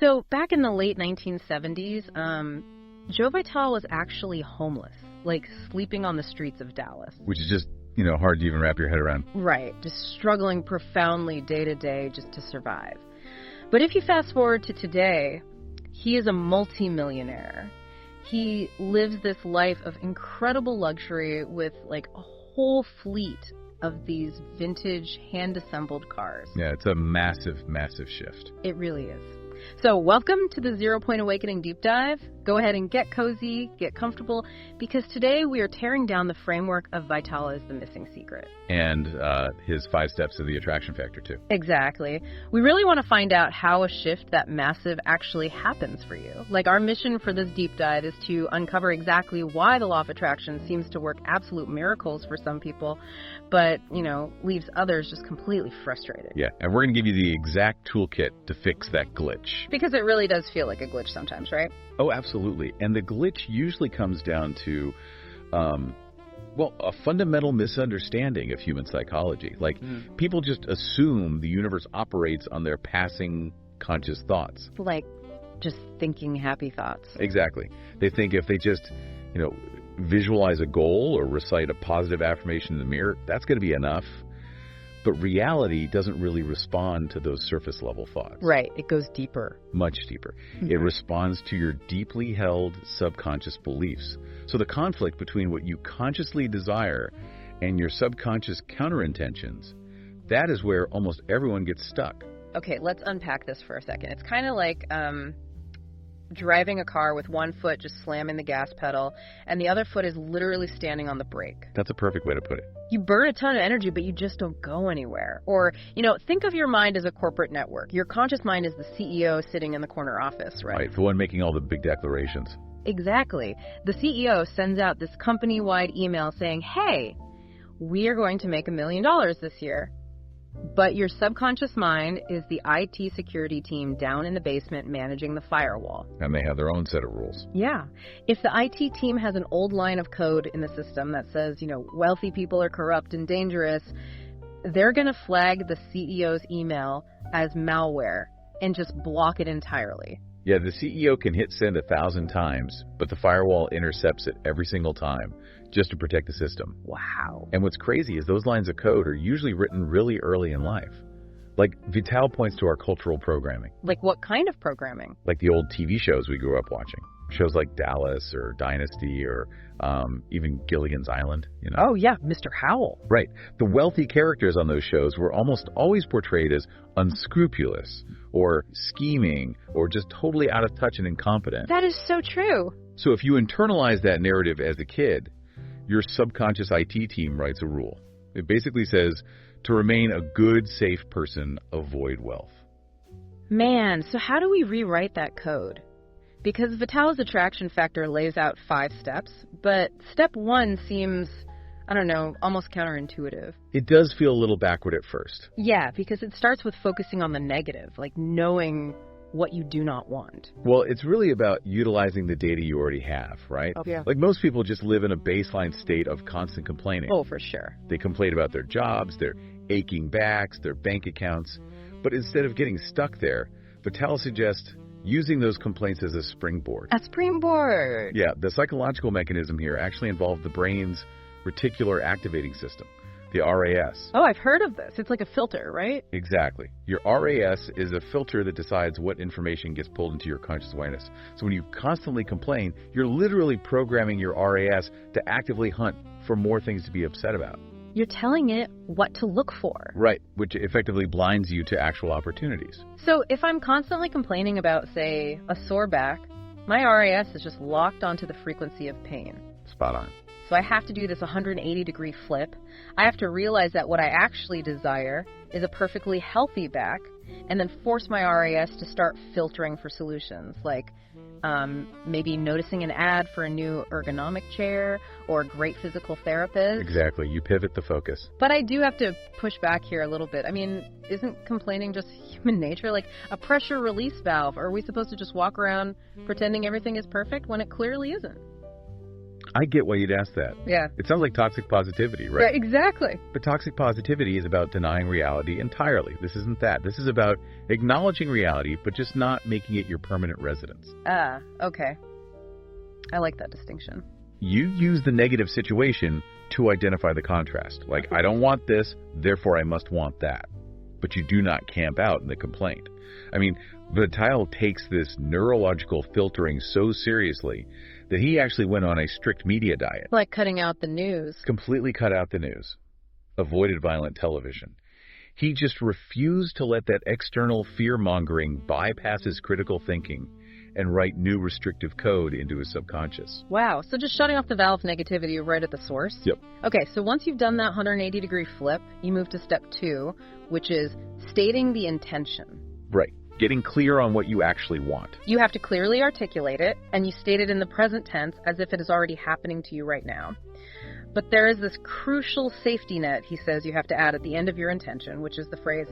So back in the late 1970s, Joe Vitale was actually homeless, like sleeping on the streets of Dallas. Which is just, hard to even wrap your head around. Right, just struggling profoundly day to day just to survive. But if you fast forward to today, he is a multimillionaire. He lives this life of incredible luxury with like a whole fleet of these vintage hand-assembled cars. Yeah, it's a massive, massive shift. It really is. So welcome to the 0 Point Awakening Deep Dive. Go ahead and get cozy, get comfortable, because today we are tearing down the framework of Vitale's The Missing Secret. And his 5 steps of the attraction factor, too. Exactly. We really want to find out how a shift that massive actually happens for you. Like, our mission for this deep dive is to uncover exactly why the law of attraction seems to work absolute miracles for some people, but, leaves others just completely frustrated. Yeah, and we're going to give you the exact toolkit to fix that glitch. Because it really does feel like a glitch sometimes, right? Oh, absolutely. And the glitch usually comes down to, a fundamental misunderstanding of human psychology. Like, people just assume the universe operates on their passing conscious thoughts. Like, just thinking happy thoughts. Exactly. They think if they just, visualize a goal or recite a positive affirmation in the mirror, that's going to be enough. But reality doesn't really respond to those surface level thoughts. Right. It goes deeper. Much deeper. It responds to your deeply held subconscious beliefs. So the conflict between what you consciously desire and your subconscious counterintentions, that is where almost everyone gets stuck. Okay, let's unpack this for a second. It's kind of like driving a car with one foot just slamming the gas pedal and the other foot is literally standing on the brake. That's a perfect way to put it. You burn a ton of energy, but you just don't go anywhere. Or, think of your mind as a corporate network. Your conscious mind is the CEO sitting in the corner office, right? Right, the one making all the big declarations. Exactly. The CEO sends out this company-wide email saying, hey, we are going to make $1 million this year. But your subconscious mind is the IT security team down in the basement managing the firewall. And they have their own set of rules. Yeah. If the IT team has an old line of code in the system that says, wealthy people are corrupt and dangerous, they're going to flag the CEO's email as malware and just block it entirely. Yeah, the CEO can hit send 1,000 times, but the firewall intercepts it every single time just to protect the system. Wow. And what's crazy is those lines of code are usually written really early in life. Like, Vitale points to our cultural programming. Like what kind of programming? Like the old TV shows we grew up watching. Shows like Dallas or Dynasty or even Gilligan's Island, Oh, yeah, Mr. Howell. Right. The wealthy characters on those shows were almost always portrayed as unscrupulous or scheming or just totally out of touch and incompetent. That is so true. So if you internalize that narrative as a kid, your subconscious IT team writes a rule. It basically says, to remain a good, safe person, avoid wealth. Man, so how do we rewrite that code? Because Vitale's attraction factor lays out 5 steps, but step 1 seems, almost counterintuitive. It does feel a little backward at first. Yeah, because it starts with focusing on the negative, like knowing what you do not want. Well, it's really about utilizing the data you already have, right? Oh, yeah. Like, most people just live in a baseline state of constant complaining. Oh, for sure. They complain about their jobs, their aching backs, their bank accounts. But instead of getting stuck there, Vitale suggests using those complaints as a springboard. A springboard! Yeah, the psychological mechanism here actually involved the brain's reticular activating system, the RAS. Oh, I've heard of this. It's like a filter, right? Exactly. Your RAS is a filter that decides what information gets pulled into your conscious awareness. So when you constantly complain, you're literally programming your RAS to actively hunt for more things to be upset about. You're telling it what to look for. Right, which effectively blinds you to actual opportunities. So if I'm constantly complaining about, say, a sore back, my RAS is just locked onto the frequency of pain. Spot on. So I have to do this 180-degree flip. I have to realize that what I actually desire is a perfectly healthy back, and then force my RAS to start filtering for solutions, like maybe noticing an ad for a new ergonomic chair or a great physical therapist. Exactly. You pivot the focus. But I do have to push back here a little bit. I mean, isn't complaining just human nature? Like a pressure release valve? Are we supposed to just walk around pretending everything is perfect when it clearly isn't? I get why you'd ask that. Yeah. It sounds like toxic positivity, right? Yeah, exactly. But toxic positivity is about denying reality entirely. This isn't that. This is about acknowledging reality, but just not making it your permanent residence. Ah, okay. I like that distinction. You use the negative situation to identify the contrast. Like, I don't want this, therefore I must want that. But you do not camp out in the complaint. I mean, Vitale takes this neurological filtering so seriously that he actually went on a strict media diet. Like cutting out the news. Completely cut out the news. Avoided violent television. He just refused to let that external fear-mongering bypass his critical thinking and write new restrictive code into his subconscious. Wow, so just shutting off the valve negativity right at the source? Yep. Okay, so once you've done that 180-degree flip, you move to step 2, which is stating the intention. Right. Getting clear on what you actually want. You have to clearly articulate it, and you state it in the present tense as if it is already happening to you right now. But there is this crucial safety net, he says, you have to add at the end of your intention, which is the phrase,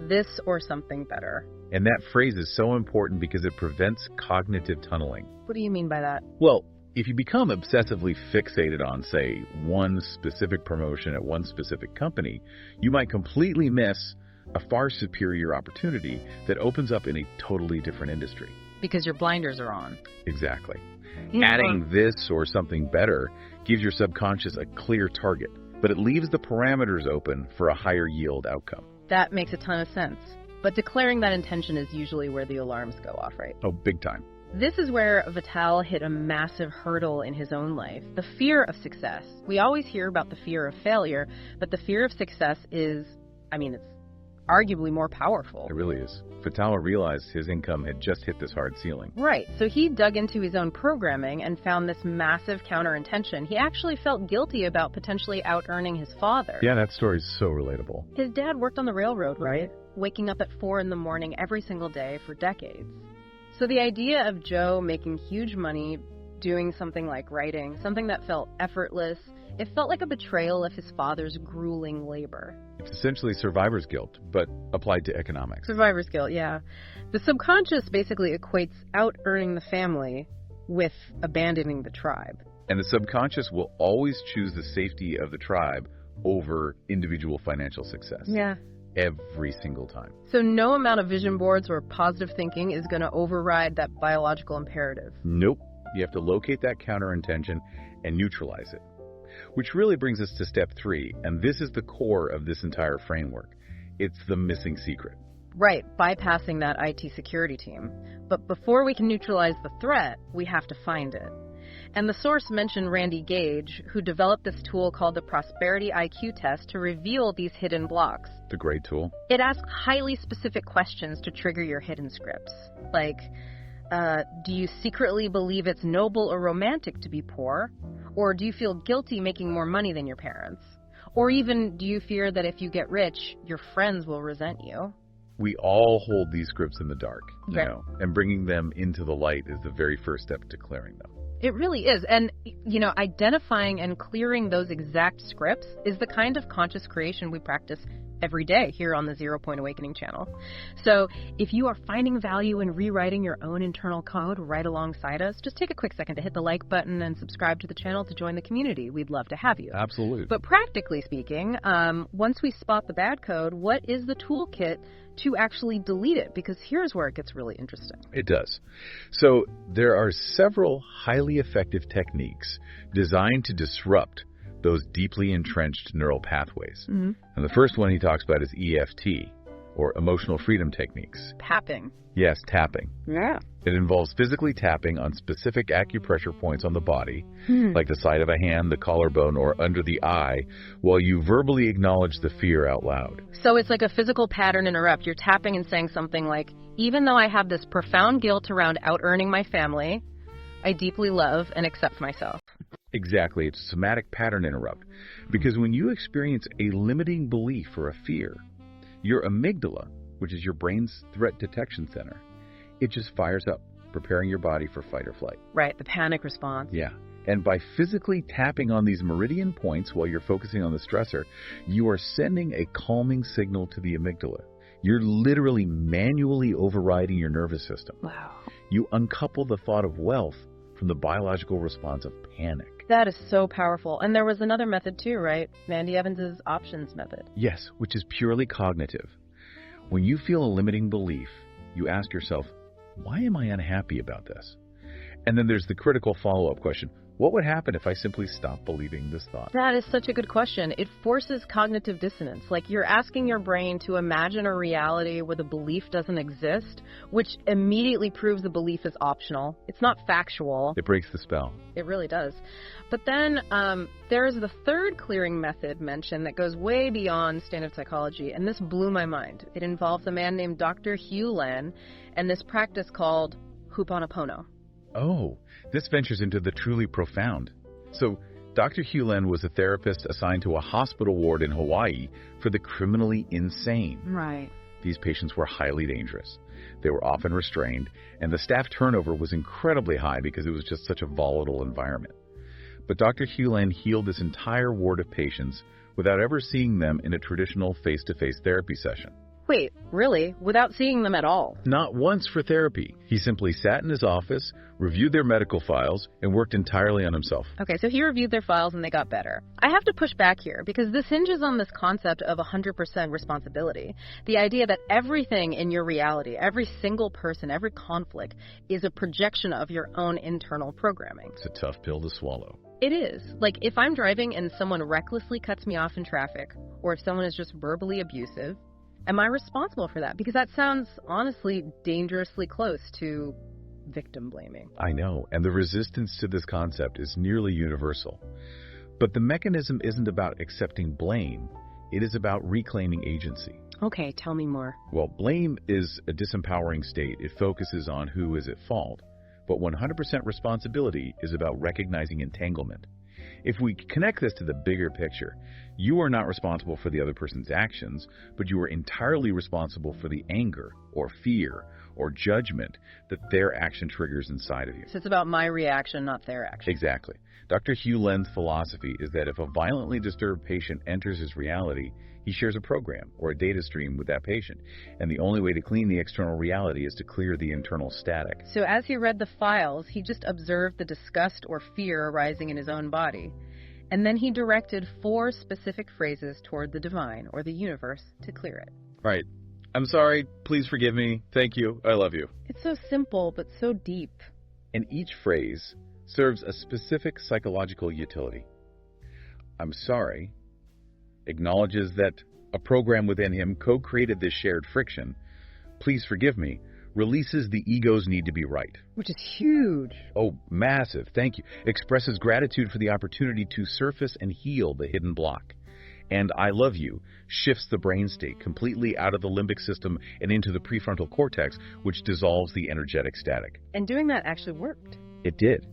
this or something better. And that phrase is so important because it prevents cognitive tunneling. What do you mean by that? Well, if you become obsessively fixated on, say, one specific promotion at one specific company, you might completely miss a far superior opportunity that opens up in a totally different industry. Because your blinders are on. Exactly. Yeah. Adding this or something better gives your subconscious a clear target, but it leaves the parameters open for a higher yield outcome. That makes a ton of sense. But declaring that intention is usually where the alarms go off, right? Oh, big time. This is where Vitale hit a massive hurdle in his own life, the fear of success. We always hear about the fear of failure, but the fear of success is, it's arguably more powerful. It really is. Vitale realized his income had just hit this hard ceiling. Right, so he dug into his own programming and found this massive counterintention. He actually felt guilty about potentially out-earning his father. Yeah, that story's so relatable. His dad worked on the railroad, right? Waking up at 4 in the morning every single day for decades. So the idea of Joe making huge money doing something like writing, something that felt effortless, it felt like a betrayal of his father's grueling labor. It's essentially survivor's guilt, but applied to economics. Survivor's guilt, yeah. The subconscious basically equates out-earning the family with abandoning the tribe. And the subconscious will always choose the safety of the tribe over individual financial success. Yeah. Every single time. So no amount of vision boards or positive thinking is going to override that biological imperative. Nope. You have to locate that counterintention and neutralize it. Which really brings us to step 3, and this is the core of this entire framework. It's the missing secret. Right, bypassing that IT security team. But before we can neutralize the threat, we have to find it. And the source mentioned Randy Gage, who developed this tool called the Prosperity IQ Test to reveal these hidden blocks. The great tool. It asks highly specific questions to trigger your hidden scripts. Like, do you secretly believe it's noble or romantic to be poor? Or do you feel guilty making more money than your parents? Or even, do you fear that if you get rich, your friends will resent you? We all hold these scripts in the dark, Right. and bringing them into the light is the very first step to clearing them. It really is. And, identifying and clearing those exact scripts is the kind of conscious creation we practice every day here on the 0 Point Awakening channel. So if you are finding value in rewriting your own internal code right alongside us, just take a quick second to hit the like button and subscribe to the channel to join the community. We'd love to have you. Absolutely. But practically speaking, once we spot the bad code, what is the toolkit to actually delete it? Because here's where it gets really interesting. It does. So there are several highly effective techniques designed to disrupt those deeply entrenched neural pathways. Mm-hmm. And the first one he talks about is EFT, or emotional freedom techniques. Tapping. Yes, tapping. Yeah. It involves physically tapping on specific acupressure points on the body, like the side of a hand, the collarbone, or under the eye, while you verbally acknowledge the fear out loud. So it's like a physical pattern interrupt. You're tapping and saying something like, even though I have this profound guilt around out-earning my family, I deeply love and accept myself. Exactly. It's a somatic pattern interrupt. Because when you experience a limiting belief or a fear, your amygdala, which is your brain's threat detection center, it just fires up, preparing your body for fight or flight. Right, the panic response. Yeah. And by physically tapping on these meridian points while you're focusing on the stressor, you are sending a calming signal to the amygdala. You're literally manually overriding your nervous system. Wow. You uncouple the thought of wealth from the biological response of panic. That is so powerful. And there was another method too, right? Mandy Evans's options method. Yes, which is purely cognitive. When you feel a limiting belief, you ask yourself, why am I unhappy about this? And then there's the critical follow-up question. What would happen if I simply stopped believing this thought? That is such a good question. It forces cognitive dissonance. Like you're asking your brain to imagine a reality where the belief doesn't exist, which immediately proves the belief is optional. It's not factual. It breaks the spell. It really does. But then there's the third clearing method mentioned that goes way beyond standard psychology, and this blew my mind. It involves a man named Dr. Hugh Len and this practice called Ho'oponopono. Oh, this ventures into the truly profound. So, Dr. Hugh Len was a therapist assigned to a hospital ward in Hawaii for the criminally insane. Right. These patients were highly dangerous. They were often restrained, and the staff turnover was incredibly high because it was just such a volatile environment. But Dr. Hugh Len healed this entire ward of patients without ever seeing them in a traditional face-to-face therapy session. Wait, really? Without seeing them at all? Not once for therapy. He simply sat in his office, reviewed their medical files, and worked entirely on himself. Okay, so he reviewed their files and they got better. I have to push back here because this hinges on this concept of 100% responsibility. The idea that everything in your reality, every single person, every conflict, is a projection of your own internal programming. It's a tough pill to swallow. It is. Like, if I'm driving and someone recklessly cuts me off in traffic, or if someone is just verbally abusive, am I responsible for that? Because that sounds, honestly, dangerously close to victim blaming. I know, and the resistance to this concept is nearly universal. But the mechanism isn't about accepting blame. It is about reclaiming agency. Okay, tell me more. Well, blame is a disempowering state. It focuses on who is at fault. But 100% responsibility is about recognizing entanglement. If we connect this to the bigger picture, you are not responsible for the other person's actions, but you are entirely responsible for the anger or fear or judgment that their action triggers inside of you. So it's about my reaction, not their action. Exactly. Dr. Hugh Len's philosophy is that if a violently disturbed patient enters his reality, he shares a program or a data stream with that patient, and the only way to clean the external reality is to clear the internal static. So as he read the files, he just observed the disgust or fear arising in his own body, and then he directed 4 specific phrases toward the divine or the universe to clear it. Right. I'm sorry. Please forgive me. Thank you. I love you. It's so simple, but so deep. And each phrase serves a specific psychological utility. I'm sorry acknowledges that a program within him co-created this shared friction. Please forgive me releases the ego's need to be right. Which is huge. Oh, massive. Thank you. Expresses gratitude for the opportunity to surface and heal the hidden block. And I love you shifts the brain state completely out of the limbic system and into the prefrontal cortex, which dissolves the energetic static. And doing that actually worked. It did.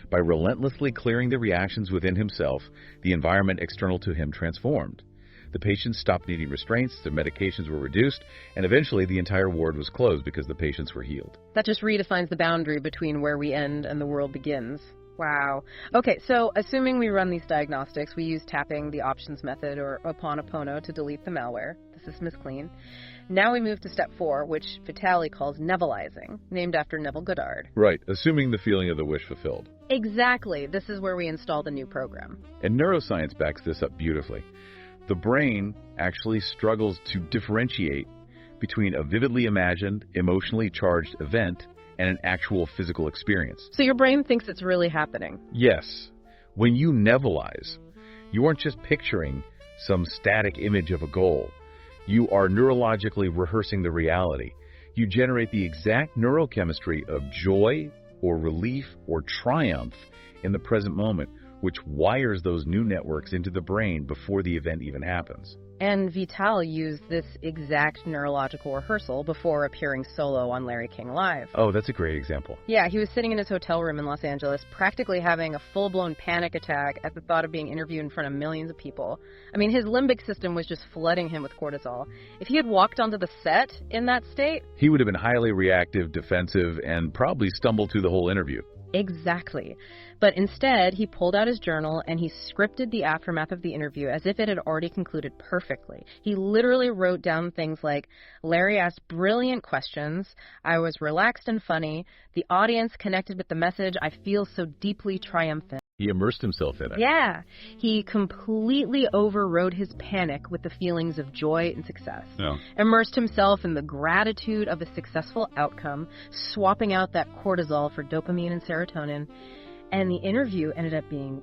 By relentlessly clearing the reactions within himself, the environment external to him transformed. The patients stopped needing restraints, their medications were reduced, and eventually the entire ward was closed because the patients were healed. That just redefines the boundary between where we end and the world begins. Wow. Okay, so assuming we run these diagnostics, we use tapping, the options method, or Ho'oponopono to delete the malware, the system is clean. Now we move to step 4, which Vitale calls Nevilleizing, named after Neville Goddard. Right, assuming the feeling of the wish fulfilled. Exactly. This is where we install the new program. And neuroscience backs this up beautifully. The brain actually struggles to differentiate between a vividly imagined, emotionally charged event and an actual physical experience. So your brain thinks it's really happening? Yes. When you Nevilleeize, you aren't just picturing some static image of a goal. You are neurologically rehearsing the reality. You generate the exact neurochemistry of joy or relief or triumph in the present moment, which wires those new networks into the brain before the event even happens. And Vitale used this exact neurological rehearsal before appearing solo on Larry King Live. Oh, that's a great example. Yeah, he was sitting in his hotel room in Los Angeles, practically having a full-blown panic attack at the thought of being interviewed in front of millions of people. I mean, his limbic system was just flooding him with cortisol. If he had walked onto the set in that state, he would have been highly reactive, defensive, and probably stumbled through the whole interview. Exactly. But instead, he pulled out his journal and he scripted the aftermath of the interview as if it had already concluded perfectly. He literally wrote down things like, Larry asked brilliant questions. I was relaxed and funny. The audience connected with the message. I feel so deeply triumphant. He immersed himself in it. Yeah. He completely overrode his panic with the feelings of joy and success. Yeah. Immersed himself in the gratitude of a successful outcome, swapping out that cortisol for dopamine and serotonin. And the interview ended up being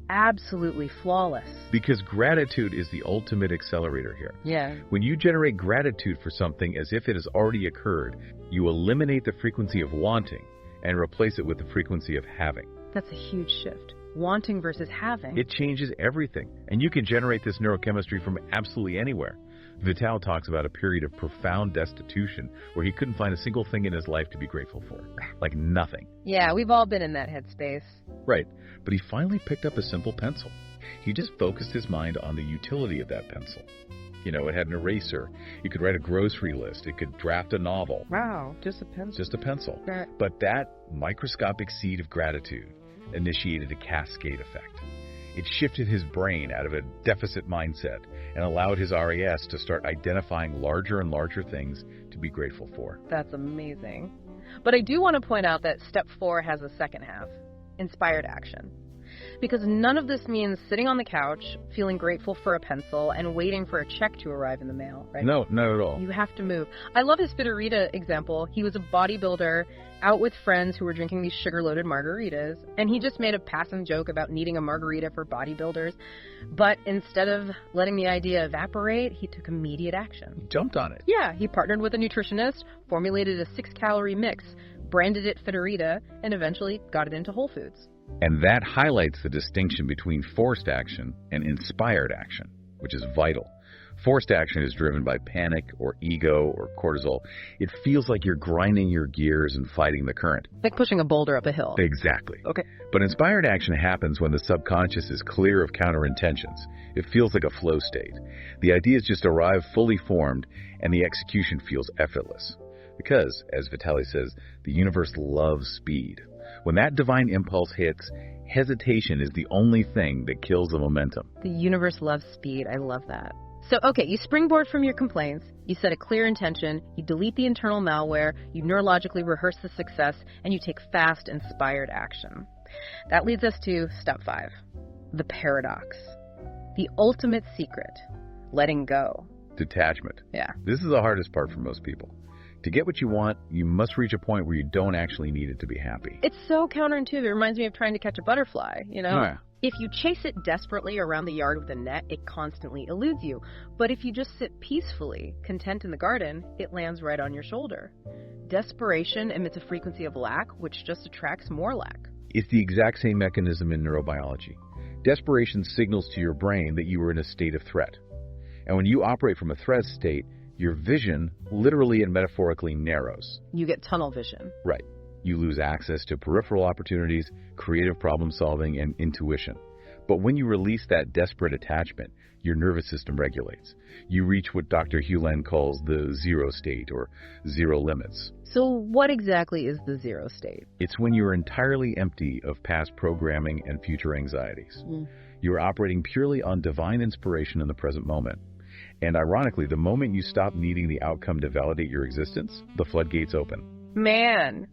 absolutely flawless. Because gratitude is the ultimate accelerator here. Yeah. When you generate gratitude for something as if it has already occurred, you eliminate the frequency of wanting and replace it with the frequency of having. That's a huge shift. Wanting versus having. It changes everything. And you can generate this neurochemistry from absolutely anywhere. Vitale talks about a period of profound destitution where he couldn't find a single thing in his life to be grateful for. Like nothing. Yeah, we've all been in that headspace. Right. But he finally picked up a simple pencil. He just focused his mind on the utility of that pencil. You know, it had an eraser. It could write a grocery list. It could draft a novel. Wow, just a pencil. Just a pencil. Right. But that microscopic seed of gratitude initiated a cascade effect. It shifted his brain out of a deficit mindset and allowed his RAS to start identifying larger and larger things to be grateful for. That's amazing. But I do want to point out that step 4 has a second half, inspired action. Because none of this means sitting on the couch, feeling grateful for a pencil, and waiting for a check to arrive in the mail, right? No, not at all. You have to move. I love his Fitarita example. He was a bodybuilder out with friends who were drinking these sugar-loaded margaritas, and he just made a passing joke about needing a margarita for bodybuilders. But instead of letting the idea evaporate, he took immediate action. He jumped on it. Yeah, he partnered with a nutritionist, formulated a 6-calorie mix, branded it Fitarita, and eventually got it into Whole Foods. And that highlights the distinction between forced action and inspired action, which is vital. Forced action is driven by panic or ego or cortisol. It feels like you're grinding your gears and fighting the current. Like pushing a boulder up a hill. Exactly. Okay. But inspired action happens when the subconscious is clear of counterintentions. It feels like a flow state. The ideas just arrive fully formed, and the execution feels effortless. Because, as Vitale says, the universe loves speed. When that divine impulse hits, hesitation is the only thing that kills the momentum. The universe loves speed. I love that. So, okay, you springboard from your complaints, you set a clear intention, you delete the internal malware, you neurologically rehearse the success, and you take fast, inspired action. That leads us to step 5, the paradox. The ultimate secret, letting go. Detachment. Yeah. This is the hardest part for most people. To get what you want, you must reach a point where you don't actually need it to be happy. It's so counterintuitive. It reminds me of trying to catch a butterfly, you know? Oh, yeah. If you chase it desperately around the yard with a net, it constantly eludes you. But if you just sit peacefully, content in the garden, it lands right on your shoulder. Desperation emits a frequency of lack, which just attracts more lack. It's the exact same mechanism in neurobiology. Desperation signals to your brain that you are in a state of threat. And when you operate from a threat state, your vision literally and metaphorically narrows. You get tunnel vision. Right. You lose access to peripheral opportunities, creative problem solving, and intuition. But when you release that desperate attachment, your nervous system regulates. You reach what Dr. Hewlett calls the zero state, or zero limits. So what exactly is the zero state? It's when you're entirely empty of past programming and future anxieties. You're operating purely on divine inspiration in the present moment. And ironically, the moment you stop needing the outcome to validate your existence, the floodgates open. Man.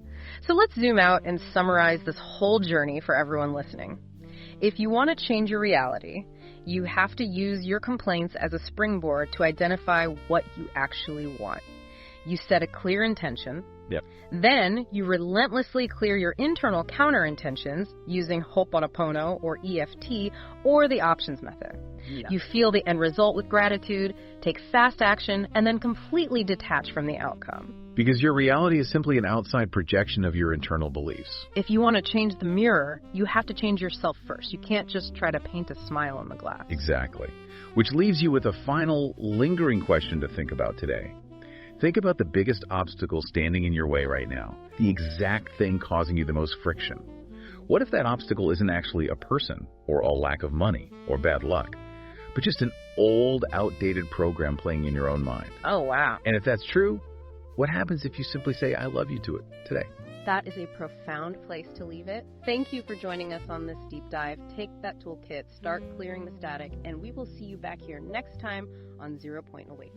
So let's zoom out and summarize this whole journey for everyone listening. If you want to change your reality, you have to use your complaints as a springboard to identify what you actually want. You set a clear intention. Yep. Then you relentlessly clear your internal counter-intentions using Ho'oponopono or EFT or the options method. Yeah. You feel the end result with gratitude, take fast action, and then completely detach from the outcome. Because your reality is simply an outside projection of your internal beliefs. If you want to change the mirror, you have to change yourself first. You can't just try to paint a smile on the glass. Exactly. Which leaves you with a final, lingering question to think about today. Think about the biggest obstacle standing in your way right now, the exact thing causing you the most friction. What if that obstacle isn't actually a person, or a lack of money, or bad luck, but just an old, outdated program playing in your own mind? Oh, wow. And if that's true, what happens if you simply say, I love you to it today? that is a profound place to leave it. Thank you for joining us on this deep dive. Take that toolkit, start clearing the static, and we will see you back here next time on 0 Point Awakening.